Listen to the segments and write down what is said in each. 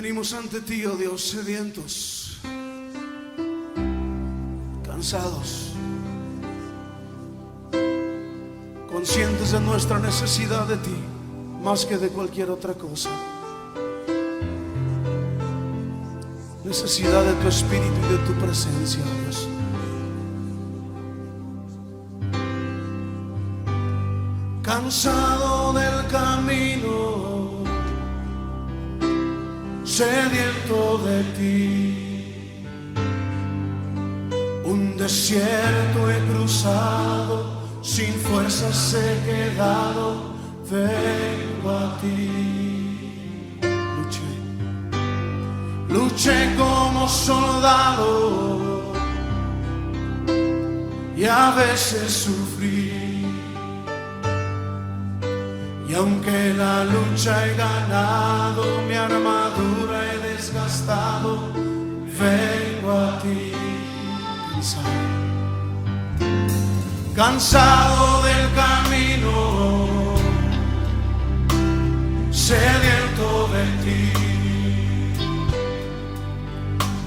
Venimos ante ti, oh Dios, sedientos, cansados, conscientes de nuestra necesidad de ti, más que de cualquier otra cosa. Necesidad de tu espíritu y de tu presencia, oh Dios. Cansado del camino, sediento de ti, un desierto he cruzado, sin fuerzas he quedado, vengo a ti. Luché como soldado y a veces sufrí. Y aunque la lucha he ganado, mi armadura he desgastado, vengo a ti. Cansado del camino, sediento de ti,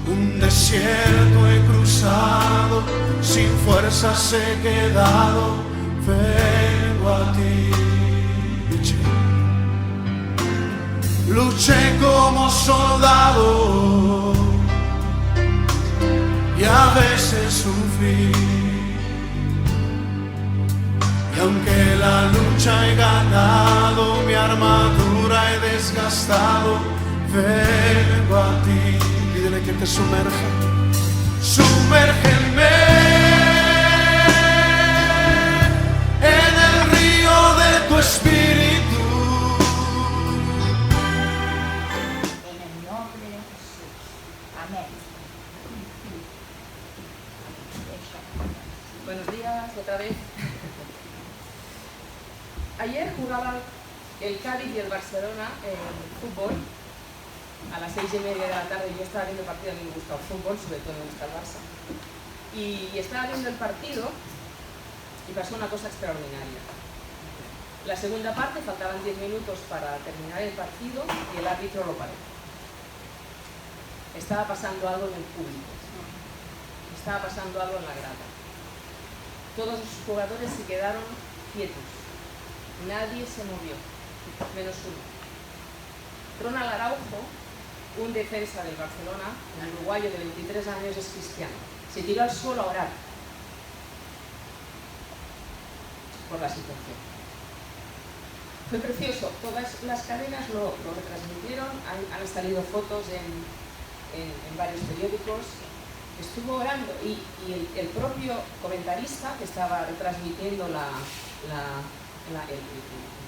un desierto he cruzado, sin fuerzas he quedado, vengo a ti. Luché como soldado y a veces sufrí. Y aunque la lucha he ganado, mi armadura he desgastado, vengo a ti. Pídele que te sumerja. Sumérgeme en el río de tu espíritu. Buenos días, otra vez. Ayer jugaban el Cádiz y el Barcelona en fútbol a las 6:30 de la tarde. Yo estaba viendo el partido, a mí me gusta el fútbol, sobre todo me gusta el Barça. Y estaba viendo el partido y pasó una cosa extraordinaria. La segunda parte, faltaban 10 minutos para terminar el partido y el árbitro lo paró. Estaba pasando algo en el público, estaba pasando algo en la grada. Todos los jugadores se quedaron quietos, nadie se movió, menos uno. Ronald Araujo, un defensa del Barcelona, un uruguayo de 23 años, es cristiano. Se tiró al suelo a orar por la situación. Fue precioso, todas las cadenas lo retransmitieron, han salido fotos en varios periódicos. Estuvo orando y el propio comentarista que estaba retransmitiendo el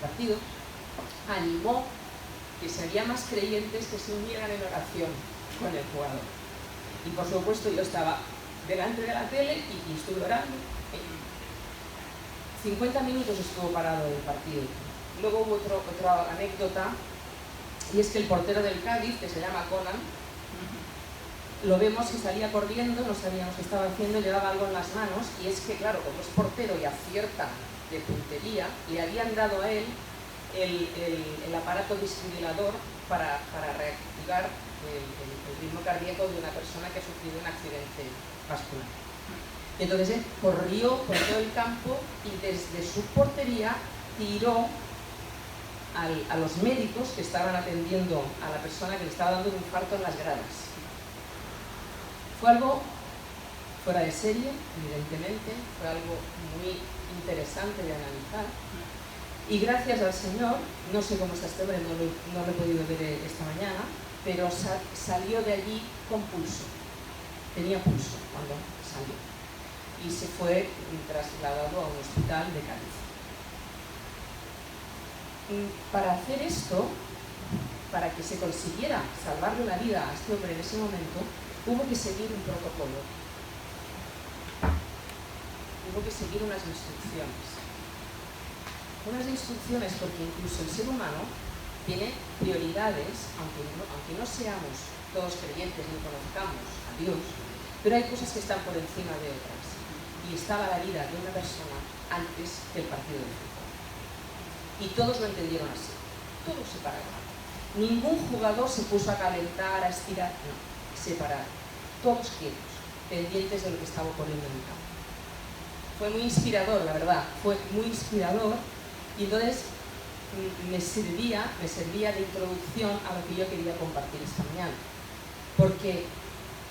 partido animó que si había más creyentes que se unieran en oración con el jugador. Y por supuesto yo estaba delante de la tele y estuve orando. 50 minutos estuvo parado el partido. Luego hubo otra anécdota, y es que el portero del Cádiz, que se llama Conan, lo vemos que salía corriendo, no sabíamos qué estaba haciendo, llevaba algo en las manos, y es que claro, como es portero y acierta de puntería, le habían dado a él el aparato desfibrilador para reactivar el ritmo cardíaco de una persona que ha sufrido un accidente vascular. Entonces él corrió por todo el campo y desde su portería tiró a los médicos que estaban atendiendo a la persona que le estaba dando un infarto en las gradas. Fue algo fuera de serie, evidentemente, fue algo muy interesante de analizar. Y gracias al Señor, no sé cómo está este hombre, no lo he podido ver esta mañana, pero salió de allí con pulso. Tenía pulso cuando salió. Y se fue trasladado a un hospital de Cádiz. Para hacer esto, para que se consiguiera salvarle la vida a este hombre en ese momento, hubo que seguir un protocolo. Hubo que seguir unas instrucciones. Unas instrucciones porque incluso el ser humano tiene prioridades, aunque no seamos todos creyentes ni conozcamos a Dios, pero hay cosas que están por encima de otras. Y estaba la vida de una persona antes que el partido de fútbol. Y todos lo entendieron así. Todos se pararon. Ningún jugador se puso a calentar, a estirar, no, separados, todos quietos, pendientes de lo que estaba ocurriendo en el campo. Fue muy inspirador, la verdad, fue muy inspirador, y entonces me servía de introducción a lo que yo quería compartir esta mañana, porque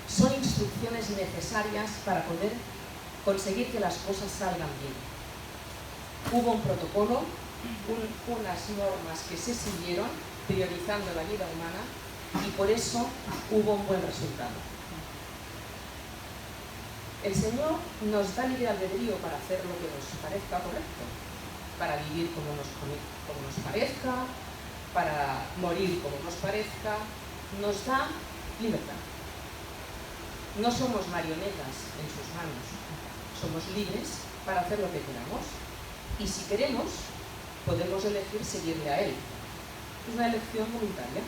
son instrucciones necesarias para poder conseguir que las cosas salgan bien. Hubo un protocolo, unas normas que se siguieron, priorizando la vida humana, y por eso hubo un buen resultado. El Señor nos da libre albedrío para hacer lo que nos parezca correcto, para vivir como nos parezca, para morir como nos parezca, nos da libertad. No somos marionetas en sus manos, somos libres para hacer lo que queramos, y si queremos, podemos elegir seguirle a Él. Es una elección voluntaria.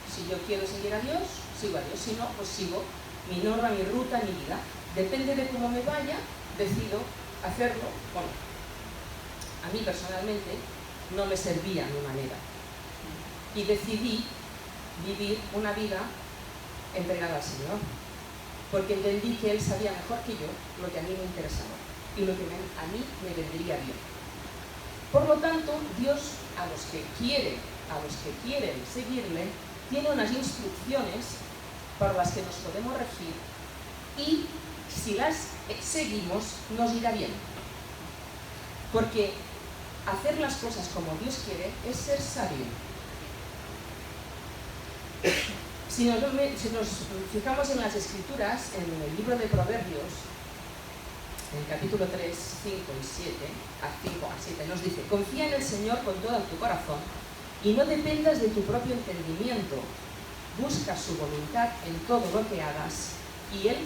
Si yo quiero seguir a Dios, sigo a Dios. Si no, pues sigo mi norma, mi ruta, mi vida. Depende de cómo me vaya, decido hacerlo o no. A mí personalmente no me servía mi manera. Y decidí vivir una vida entregada al Señor. Porque entendí que Él sabía mejor que yo lo que a mí me interesaba y lo que a mí me vendría bien. Por lo tanto, Dios a los que quieren seguirle, tiene unas instrucciones para las que nos podemos regir, y si las seguimos nos irá bien. Porque hacer las cosas como Dios quiere es ser sabio. Si nos fijamos en las Escrituras, en el libro de Proverbios, en el capítulo 3, 5 y 7, a 5 a 7, nos dice: confía en el Señor con todo tu corazón y no dependas de tu propio entendimiento. Busca su voluntad en todo lo que hagas y Él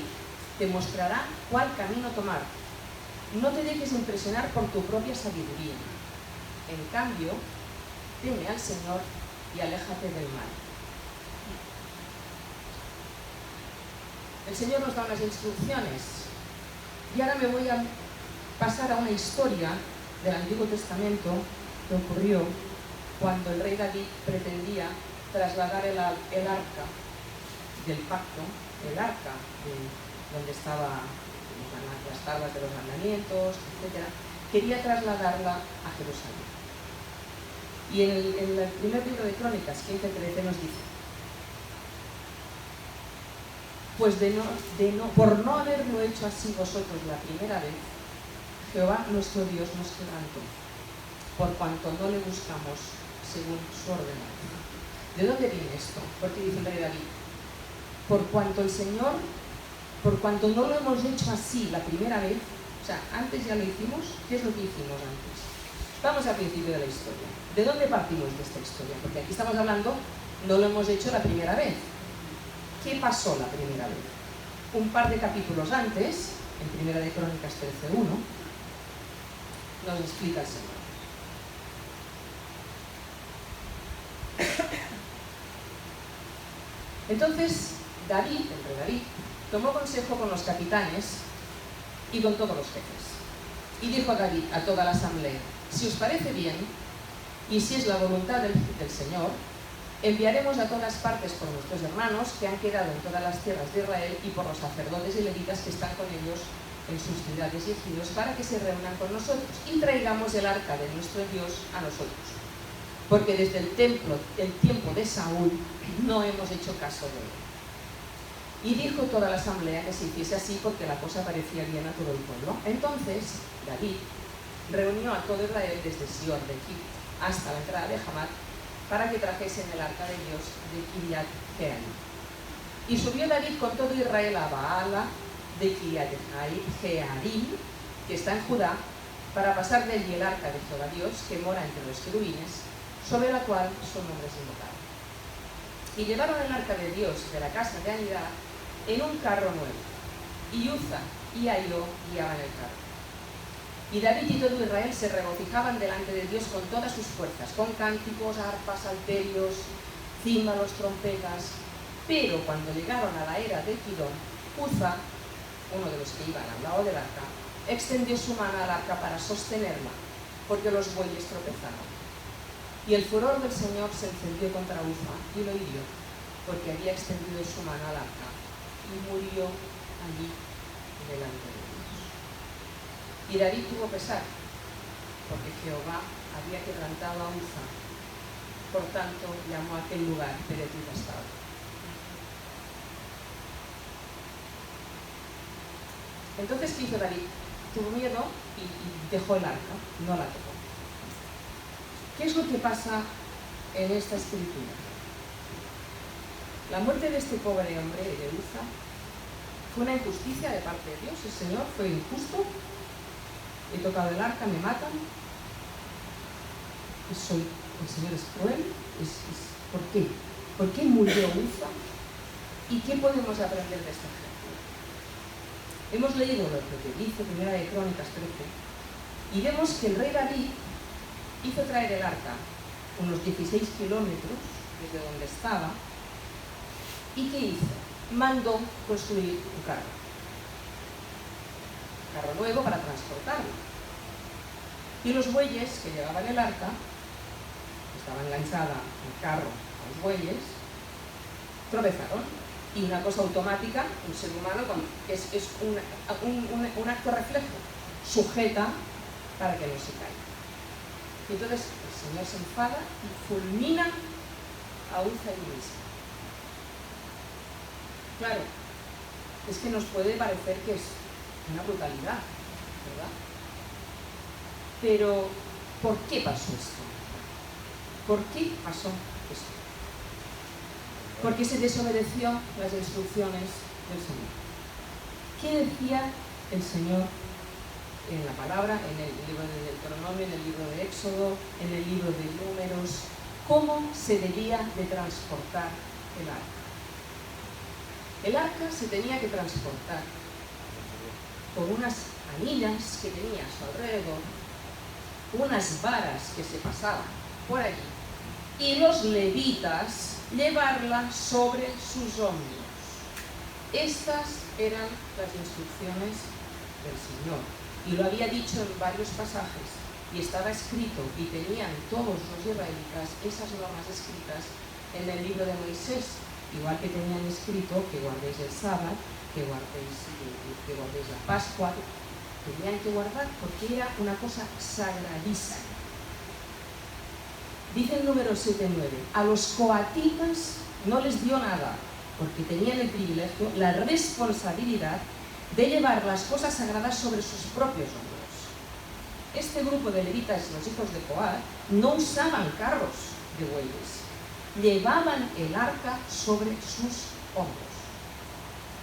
te mostrará cuál camino tomar. No te dejes impresionar por tu propia sabiduría. En cambio, teme al Señor y aléjate del mal. El Señor nos da unas instrucciones. Y ahora me voy a pasar a una historia del Antiguo Testamento que ocurrió cuando el rey David pretendía trasladar el arca del pacto, el arca donde estaban las tablas de los mandamientos, etc. Quería trasladarla a Jerusalén. Y en el primer libro de Crónicas, 15:13, nos dice: pues por no haberlo hecho así vosotros la primera vez, Jehová nuestro Dios nos quebrantó, por cuanto no le buscamos según su ordenanza. ¿De dónde viene esto? Porque dice el rey David: por cuanto no lo hemos hecho así la primera vez, o sea, antes ya lo hicimos. ¿Qué es lo que hicimos antes? Vamos al principio de la historia. ¿De dónde partimos de esta historia? Porque aquí estamos hablando, no lo hemos hecho la primera vez. ¿Qué pasó la primera vez? Un par de capítulos antes, en Primera de Crónicas 13:1, nos explica el Señor. Entonces, el rey David, tomó consejo con los capitanes y con todos los jefes. Y dijo a David, a toda la asamblea: si os parece bien, y si es la voluntad del Señor, enviaremos a todas partes por nuestros hermanos que han quedado en todas las tierras de Israel y por los sacerdotes y levitas que están con ellos en sus ciudades y ejidos, para que se reúnan con nosotros y traigamos el arca de nuestro Dios a nosotros. Porque desde el tiempo de Saúl, no hemos hecho caso de él. Y dijo toda la asamblea que se hiciese así, porque la cosa parecía bien a todo el pueblo. Entonces David reunió a todo Israel desde Sión de Egipto hasta la entrada de Hamat, para que trajesen el arca de Dios de Kiriat Jearim. Y subió David con todo Israel a Baala de Kiriat Jearim, que está en Judá, para pasar de allí el arca de Jehová Dios, que mora entre los querubines, sobre la cual su nombre es invocado. Y llevaron el arca de Dios de la casa de Anidá en un carro nuevo, y Uza y Ahio guiaban el carro. Y David y todo Israel se regocijaban delante de Dios con todas sus fuerzas, con cánticos, arpas, salterios, címbalos, trompetas. Pero cuando llegaron a la era de Kidón, Uza, uno de los que iban al lado del arca, extendió su mano al arca para sostenerla, porque los bueyes tropezaron. Y el furor del Señor se encendió contra Uza y lo hirió, porque había extendido su mano al arca, y murió allí delante de Dios. Y David tuvo pesar, porque Jehová había quebrantado a Uza, por tanto llamó a aquel lugar Pérez Devastado. Entonces, ¿qué hizo David? Tuvo miedo y dejó el arca, no la tocó. ¿Qué es lo que pasa en esta escritura? La muerte de este pobre hombre, de Uza, fue una injusticia de parte de Dios. El Señor fue injusto. He tocado el arca, me matan. El Señor es cruel. ¿Por qué? ¿Por qué murió Uza? ¿Y qué podemos aprender de esta ejemplo? Hemos leído lo que dice Primera de Crónicas 13 y vemos que el rey David hizo traer el arca unos 16 kilómetros desde donde estaba. ¿Y qué hizo? Mandó construir un carro nuevo para transportarlo. Y los bueyes que llevaban el arca, que estaba enganchada el carro a los bueyes, tropezaron. Y una cosa automática, un ser humano es un acto reflejo, sujeta para que no se caiga. Y entonces el Señor se enfada y fulmina a Uza y mismo. Claro, es que nos puede parecer que es una brutalidad, ¿verdad? Pero, ¿por qué pasó esto? ¿Por qué pasó esto? Porque se desobedeció las instrucciones del Señor. ¿Qué decía el Señor en la palabra, en el libro de Deuteronomio, en el libro de Éxodo, en el libro de Números? ¿Cómo se debía de transportar el arca? El arca se tenía que transportar con unas anillas que tenía a su alrededor, unas varas que se pasaban por allí, y los levitas llevarla sobre sus hombros. Estas eran las instrucciones del Señor, y lo había dicho en varios pasajes, y estaba escrito, y tenían todos los israelitas esas normas escritas en el libro de Moisés, igual que tenían escrito que guardéis el sábado, que guardéis la Pascua. Tenían que guardar porque era una cosa sagradísima. Dice el número 7-9, a los coatitas no les dio nada, porque tenían el privilegio, la responsabilidad de llevar las cosas sagradas sobre sus propios hombros. Este grupo de levitas, los hijos de Coat, no usaban carros de bueyes, llevaban el arca sobre sus hombros.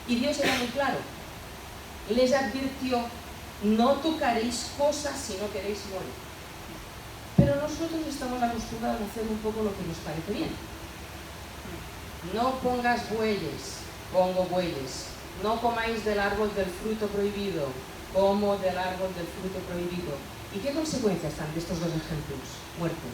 Y Dios era muy claro, les advirtió, no tocaréis cosas si no queréis morir. Pero nosotros estamos acostumbrados a hacer un poco lo que nos parece bien. No pongas bueyes, pongo bueyes. No comáis del árbol del fruto prohibido, como del árbol del fruto prohibido. ¿Y qué consecuencias están de estos dos ejemplos? Muerte.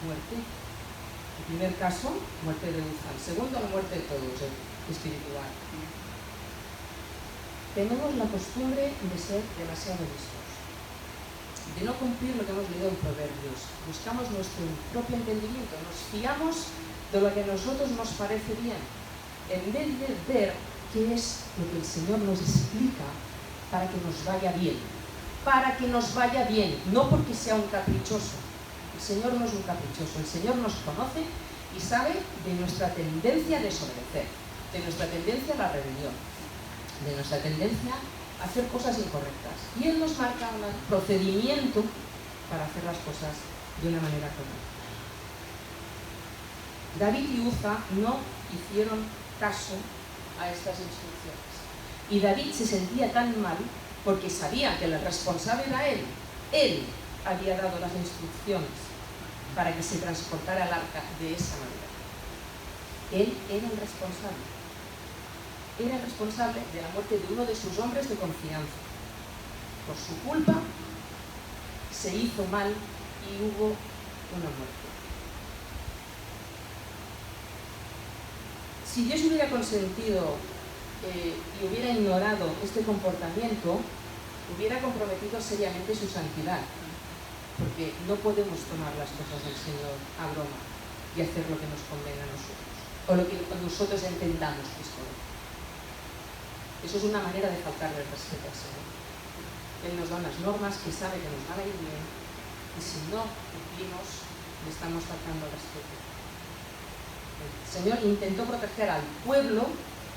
Muerte. El primer caso, muerte de Uza. El segundo, la muerte de todos, espiritual. Tenemos la costumbre de ser demasiado listos, de no cumplir lo que hemos leído en Proverbios. Buscamos nuestro propio entendimiento, nos fiamos de lo que a nosotros nos parece bien, en vez de ver qué es lo que el Señor nos explica para que nos vaya bien. Para que nos vaya bien, no porque sea un caprichoso. El Señor no es un caprichoso, el Señor nos conoce y sabe de nuestra tendencia a desobedecer, de nuestra tendencia a la rebelión, de nuestra tendencia a hacer cosas incorrectas. Y Él nos marca un procedimiento para hacer las cosas de una manera correcta. David y Uza no hicieron caso a estas instrucciones. Y David se sentía tan mal porque sabía que el responsable era él. Él había dado las instrucciones para que se transportara el arca de esa manera. Él era el responsable. Era el responsable de la muerte de uno de sus hombres de confianza. Por su culpa se hizo mal y hubo una muerte. Si Dios hubiera consentido y hubiera ignorado este comportamiento, hubiera comprometido seriamente su santidad. porque no podemos tomar las cosas del Señor a broma y hacer lo que nos convenga a nosotros, o lo que nosotros entendamos que es correcto. Eso es una manera de faltarle el respeto al Señor. Él nos da unas normas que sabe que nos van a ir bien, y si no cumplimos, le estamos faltando el respeto. El Señor intentó proteger al pueblo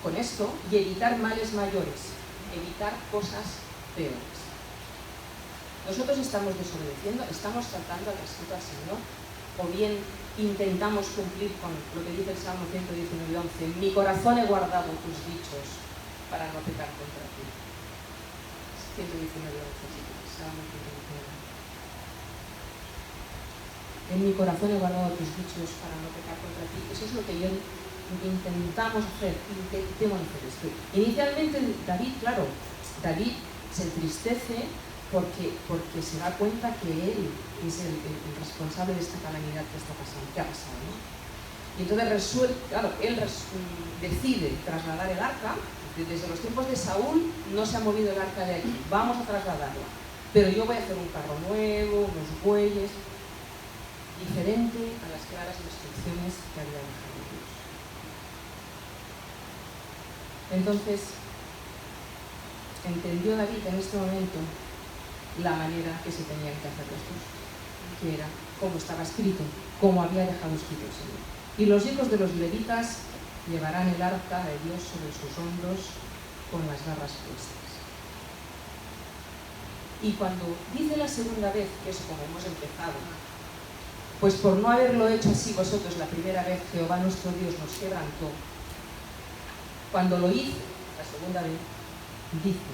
con esto y evitar males mayores, evitar cosas peores. Nosotros estamos desobedeciendo, estamos faltando al respeto al Señor, o bien intentamos cumplir con lo que dice el Salmo 119:11: mi corazón he guardado tus dichos para no pecar contra ti. 119:11, Salmo 119. En mi corazón he guardado tus dichos para no pecar contra ti. Eso es lo que intentamos hacer, intentemos hacer esto. Inicialmente David se entristece porque se da cuenta que él es el responsable de esta calamidad que está pasando, que ha pasado, ¿no? Y entonces él decide trasladar el arca. Desde los tiempos de Saúl no se ha movido el arca de aquí, vamos a trasladarla, pero yo voy a hacer un carro nuevo, unos bueyes, diferente a las claras instrucciones que había dejado Dios. Entonces, entendió David en este momento la manera que se tenían que hacer las cosas, que era como estaba escrito, como había dejado escrito el Señor. Y los hijos de los levitas llevarán el arca de Dios sobre sus hombros con las garras puestas. Y cuando dice la segunda vez, que es como hemos empezado, pues por no haberlo hecho así vosotros la primera vez, Jehová nuestro Dios nos quebrantó. Cuando lo hizo la segunda vez, dice,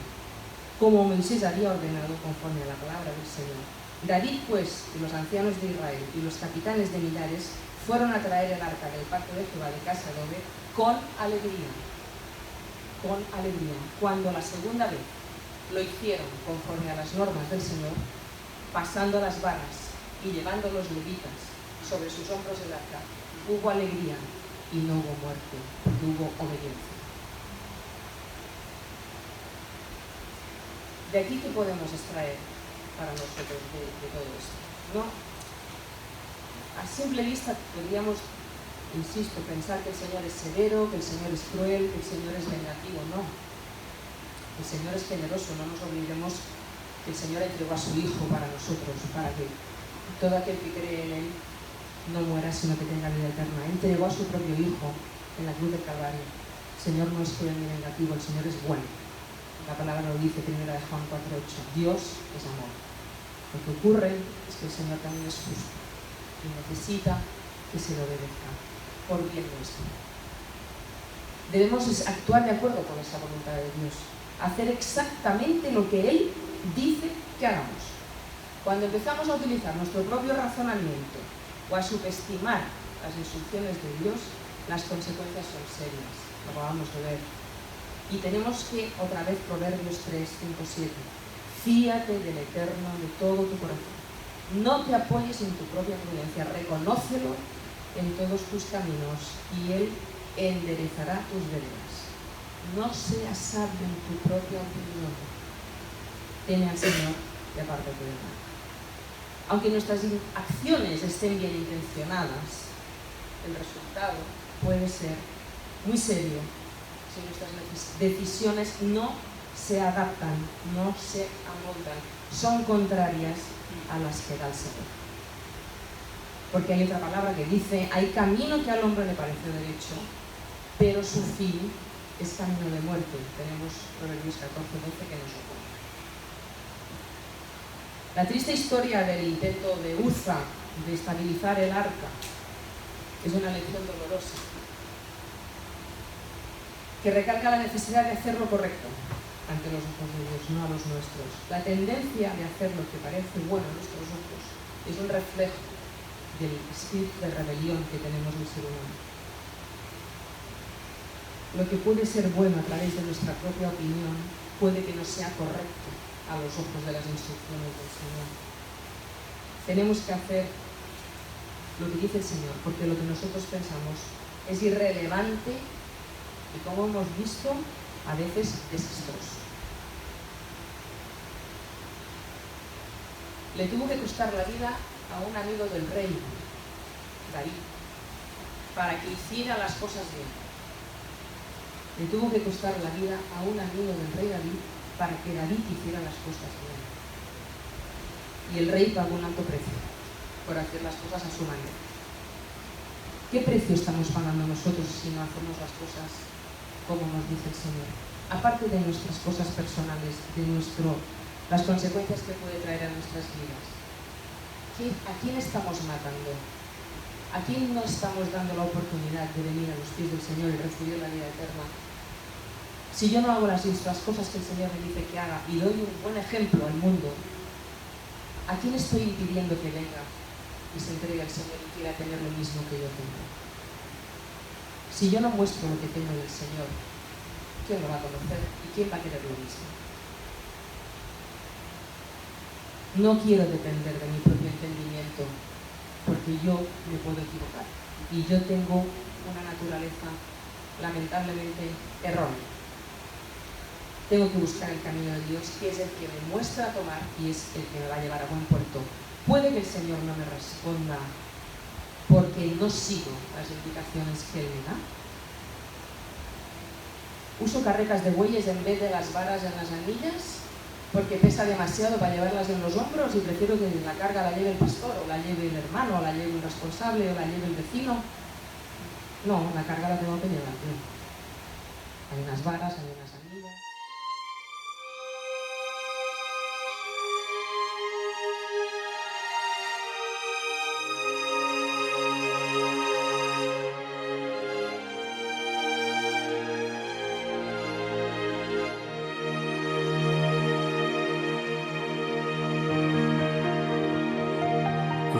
como Moisés había ordenado conforme a la palabra del Señor. David, pues, y los ancianos de Israel y los capitanes de millares fueron a traer el arca del pacto de Jehová de casa de Obed con alegría. Con alegría. Cuando la segunda vez lo hicieron conforme a las normas del Señor, pasando las varas y llevando los levitas sobre sus hombros el arca, hubo alegría y no hubo muerte, porque hubo obediencia. De aquí, ¿qué podemos extraer para nosotros de todo esto? ¿No? A simple vista podríamos, insisto, pensar que el Señor es severo, que el Señor es cruel, que el Señor es vengativo. No. El Señor es generoso, no nos olvidemos que el Señor entregó a su Hijo para nosotros, para que todo aquel que cree en Él no muera, sino que tenga vida eterna. Entregó a su propio Hijo en la cruz del Calvario. El Señor no es cruel ni vengativo, el Señor es bueno. La palabra lo dice, 1 Juan 4:8. Dios es amor. Lo que ocurre es que el Señor también es justo y necesita que se le obedezca por bien nuestro. Debemos actuar de acuerdo con esa voluntad de Dios, hacer exactamente lo que Él dice que hagamos. Cuando empezamos a utilizar nuestro propio razonamiento o a subestimar las instrucciones de Dios, las consecuencias son serias, lo acabamos de ver. Y tenemos que, otra vez, Proverbios 3, 5, 7. Fíate del Eterno de todo tu corazón. No te apoyes en tu propia prudencia, reconócelo en todos tus caminos y Él enderezará tus veredas. No seas sabio en tu propia opinión. Teme al Señor y apártate del mal. Aunque nuestras acciones estén bien intencionadas, el resultado puede ser muy serio si nuestras decisiones no se adaptan, no se amoldan, son contrarias a las que da el Señor. Porque hay otra palabra que dice, hay camino que al hombre le parece derecho, pero su fin es camino de muerte. Tenemos Proverbios 14:12 que nos opone. La triste historia del intento de Uza de estabilizar el arca es una lección dolorosa, que recalca la necesidad de hacer lo correcto ante los ojos de Dios, no a los nuestros. La tendencia de hacer lo que parece bueno a nuestros ojos es un reflejo del espíritu de rebelión que tenemos del ser humano. Lo que puede ser bueno a través de nuestra propia opinión puede que no sea correcto a los ojos de las instrucciones del Señor. Tenemos que hacer lo que dice el Señor, porque lo que nosotros pensamos es irrelevante y, como hemos visto, a veces desastroso. Le tuvo que costar la vida a un amigo del rey, David, para que hiciera las cosas bien. Le tuvo que costar la vida a un amigo del rey David para que David hiciera las cosas bien. Y el rey pagó un alto precio por hacer las cosas a su manera. ¿Qué precio estamos pagando nosotros si no hacemos las cosas como nos dice el Señor? Aparte de nuestras cosas personales, de las consecuencias que puede traer a nuestras vidas. ¿A quién estamos matando? ¿A quién no estamos dando la oportunidad de venir a los pies del Señor y recibir la vida eterna? Si yo no hago las cosas que el Señor me dice que haga y doy un buen ejemplo al mundo, ¿a quién estoy impidiendo que venga y se entregue al Señor y quiera tener lo mismo que yo tengo? Si yo no muestro lo que tengo del Señor, ¿quién lo va a conocer y quién va a querer lo mismo? No quiero depender de mi propio entendimiento, porque yo me puedo equivocar y yo tengo una naturaleza lamentablemente errónea. Tengo que buscar el camino de Dios, que es el que me muestra a tomar y es el que me va a llevar a buen puerto. Puede que el Señor no me responda porque no sigo las indicaciones que Él me da. Uso carretas de bueyes en vez de las varas en las anillas porque pesa demasiado para llevarlas en los hombros y prefiero que la carga la lleve el pastor, o la lleve el hermano, o la lleve un responsable, o la lleve el vecino. No, la carga la tengo que llevar yo. Hay unas varas, hay unas anillas.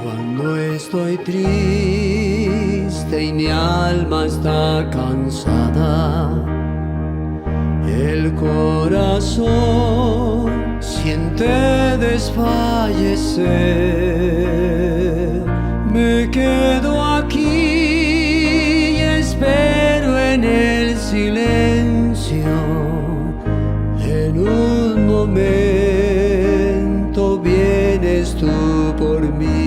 Cuando estoy triste y mi alma está cansada, el corazón siente desfallecer. Me quedo aquí y espero en el silencio. En un momento vienes tú por mí.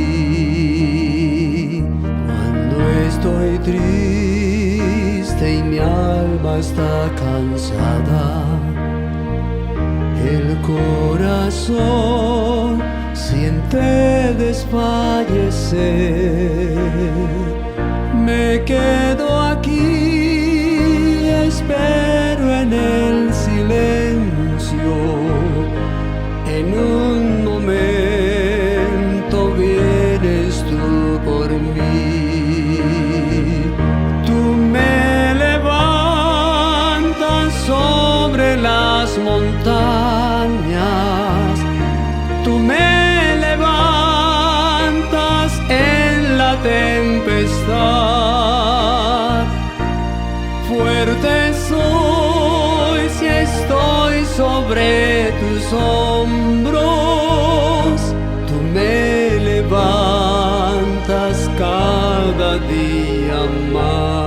Estoy triste y mi alma está cansada. El corazón siente desfallecer. Me quedo aquí y espero en el silencio. En un momento vienes tú por mí. Sobre las montañas, tú me levantas en la tempestad. Fuerte soy si estoy sobre tus hombros. Tú me levantas cada día más.